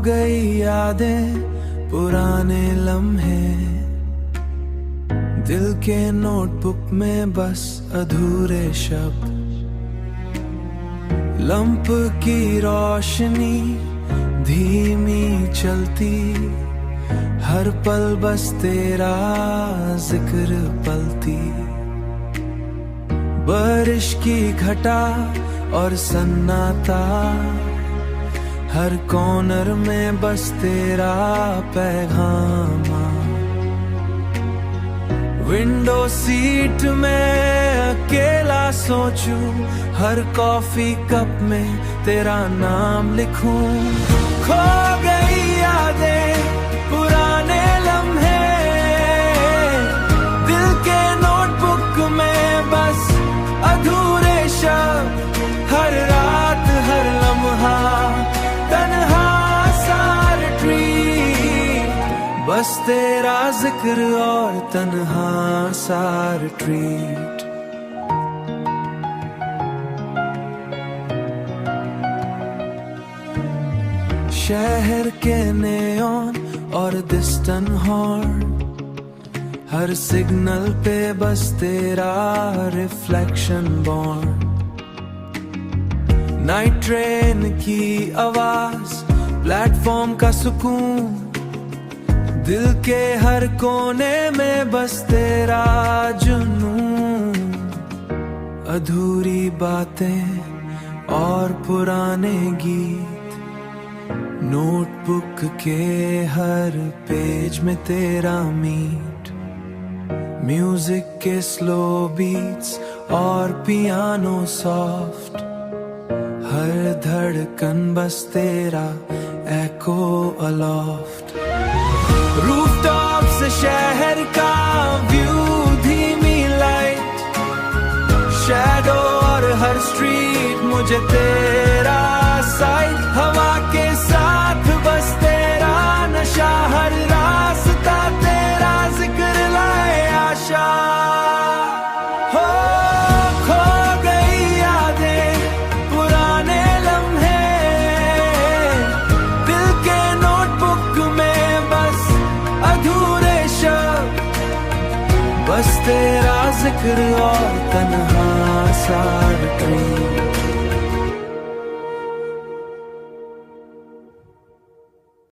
गई यादें पुराने लम्हे, दिल के नोटबुक में बस अधूरे शब्द। लंप की रोशनी धीमी चलती, हर पल बस तेरा जिक्र पलती। बारिश की घटा और सन्नाटा, हर कॉर्नर में बस तेरा पैगाम। विंडो सीट में अकेला सोचूं, हर कॉफी कप में तेरा नाम लिखूं। खो गई यादें पुराने लम्हे, दिल के नोटबुक में बस अधूरे शब्द। हर रात हर लम्हा तन्हा सा रिट्रीट, बस तेरा जिक्र और तन्हा सा रिट्रीट। शहर के नेऑन और डिस्टेंट हॉर्न, हर सिग्नल पे बस तेरा रिफ्लेक्शन बॉर्न। नाइट ट्रेन की आवाज, प्लेटफॉर्म का सुकून, दिल के हर कोने में बस तेरा जुनून। अधूरी बातें और पुराने गीत, नोटबुक के हर पेज में तेरा मीट। म्यूजिक के स्लो बीट्स और पियानो सॉफ्ट, हर धड़कन बस तेरा एको अलोफ्ट। रूफटॉप से शहर का व्यू, धीमी लाइट, शैडो और हर स्ट्रीट मुझे तेरा साइट। हवा के साथ बस तेरा नशा, हर रास्ता तेरा जिक्र लाए आशा। बस तेरा जिक्र और तन्हा सा रिट्रीट।